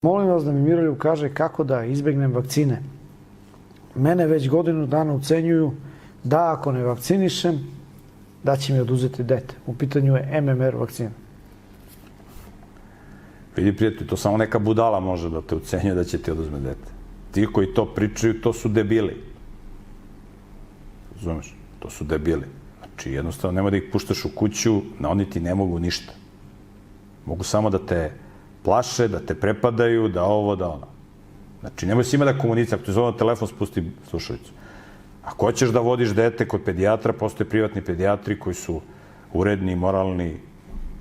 Molim vas da mi Miroljub kaže kako da izbegnem vakcine. Mene već godinu dana ucenjuju da ako ne vakcinišem, da će mi oduzeti dete. U pitanju je MMR vakcina. Vidi, prijatelj, to samo neka budala može da te ucenjuje da će ti oduzme dete. Ti koji to pričaju, to su debili. Razumeš? To su debili. Znači, jednostavno, nemoj da ih puštaš u kuću, na oni ti ne mogu ništa. Mogu samo da te plaše, da te prepadaju, da ovo, da ono. Znači, nemoj s njima da komunicira. Ako ti zove na telefon, spusti slušalicu. Ako hoćeš da vodiš dete kod pedijatra, postoje privatni pedijatri koji su uredni, moralni.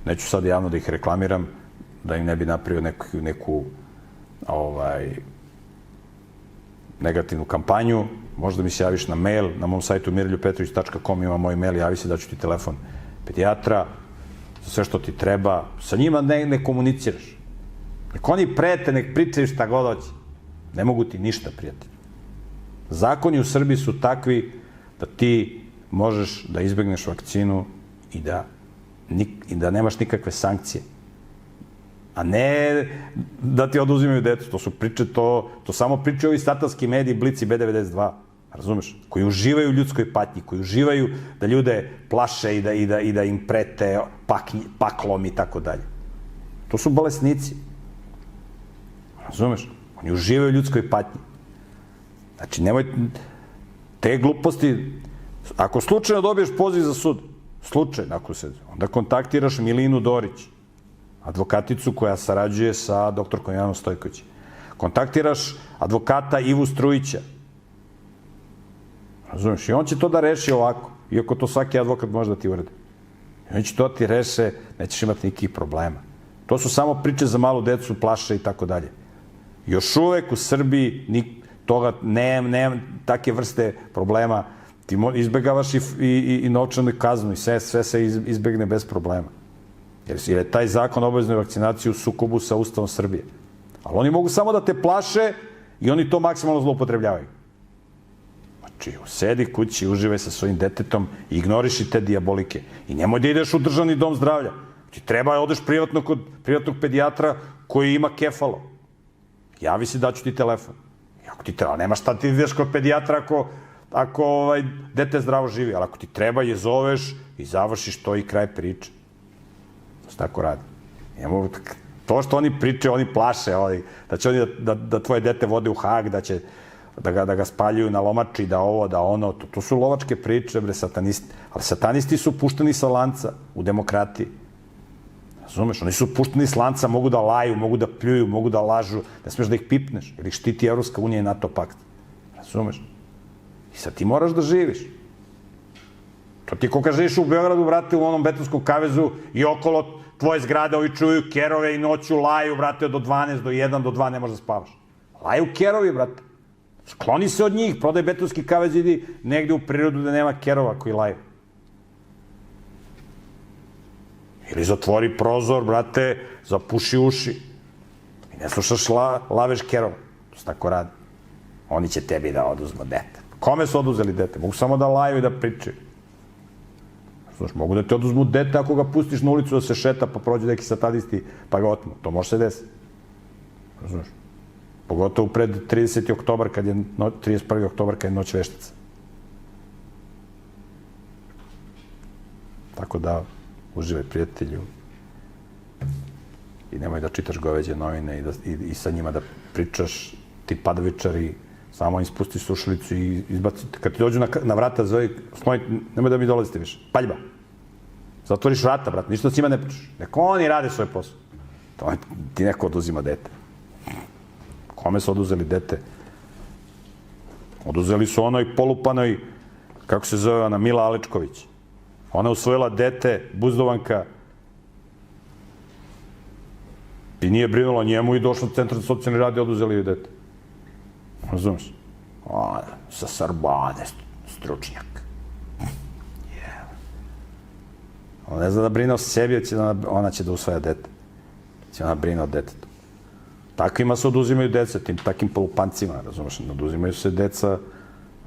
Neću sad javno da ih reklamiram, da im ne bi napravio neku negativnu kampanju. Možda mi se javiš na mail, na mom sajtu miroljubpetrović.com ima moj mail, javi se, daću ti telefon pedijatra, za sve što ti treba. Sa njima ne komuniciraš. Nek oni prete, nek pričaju šta god hoće. Ne mogu ti ništa, prijatelj. Zakoni u Srbiji su takvi da ti možeš da izbegneš vakcinu i da nemaš nikakve sankcije. A ne da ti oduzimaju decu. To su priče, to samo pričaju ovi satanski mediji, Blic i B92. Razumeš? Koji uživaju u ljudskoj patnji, koji uživaju da ljude plaše i da im prete paklom i tako dalje. To su bolesnici. Razumeš? Oni uživaju u ljudskoj patnji. Znači, nemoj te gluposti. Ako slučajno dobiješ poziv za sud, slučajno, onda kontaktiraš Milinu Dorić, advokaticu koja sarađuje sa doktorkom Janom Stojkovićem. Kontaktiraš advokata Ivu Strujića. Razumiješ? I on će to da reši ovako. Iako to svaki advokat može da ti uredi. I on će to ti reše, nećeš imati nikakvih problema. To su samo priče za malu decu, plaše i tako dalje. Još uvek u Srbiji toga nema takve vrste problema. Ti izbegavaš i novčanu kaznu i sve se izbegne bez problema. Jer je taj zakon o obaveznoj vakcinaciji u sukobu sa Ustavom Srbije. Ali oni mogu samo da te plaše i oni to maksimalno zloupotrebljavaju. Znači, sedi kući, uživaj sa svojim detetom i ignoriši te dijabolike. I nemoj da ideš u državni dom zdravlja. Ti treba da odeš privatno kod privatnog pedijatra koji ima kefalo. Javi si, daću ti telefon. I ako ti treba, nema šta ti ideš kod pedijatra ako dete zdravo živi. Ali ako ti treba, je zoveš i završiš to i kraj priče. To se tako radi. To što oni pričaju, oni plaše, da će oni da tvoje dete vode u Hag, da ga spaljuju na lomači, da ovo, da ono. To su lovačke priče, bre, satanisti. Ali satanisti su pušteni sa lanca u demokratiji. Razumeš? Oni su pušteni s lanca, mogu da laju, mogu da pljuju, mogu da lažu. Ne smeš da ih pipneš, jer ih štiti Evropska unija i NATO pakt. Razumeš? I sad ti moraš da živiš. To ti ko kad živiš u Beogradu, brate, u onom betonskom kavezu i okolo tvoje zgrade, ovi čuju kerove i noću laju, brate, do 12, do 1, do 2 ne možeš da spavaš. Laju kerovi, brate. Skloni se od njih, prodaj betonski kavez, idi negde u prirodu da nema kerova koji laju. Ili zatvori prozor, brate, zapuši uši. I ne slušaš lavež kerova. To se tako radi. Oni će tebi da oduzmu dete. Kome su oduzeli dete? Mogu samo da laju i da pričaju. Znaš, mogu da ti oduzmu dete ako ga pustiš na ulicu da se šeta pa prođe neki satanisti pa ga otmu. To može se desiti. Znaš, pogotovo pred 30. oktobar, 31. oktobar kad je noć veštica. Tako da, uživaj, prijatelju. I nemoj da čitaš goveđe novine i sa njima da pričaš, ti padavičari, samo im spusti slušalicu i izbaci. Kad ti dođu na vrata, zove, nemoj da mi dolazite više. Paljba. Zatvoriš vrata, brate, ništa s njima ne pričaš. Neko oni rade svoj posao. Ti neko oduzima dete. Kome su oduzeli dete? Oduzeli su onoj polupanoj, kako se zove ona, Mila Alečković. Ona usvojila dete, buzdovanka, i nije brinula o njemu i došla u centar za socijalni rad i oduzeli joj dete. Razumeš? Sa Sorbone, stručnjak. Ona ne zna da brine o sebi, ona će da usvaja dete. Će ona brine o detetu. Takvima se oduzimaju deca, tim takim polupancima, razumeš? Oduzimaju se deca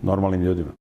normalnim ljudima.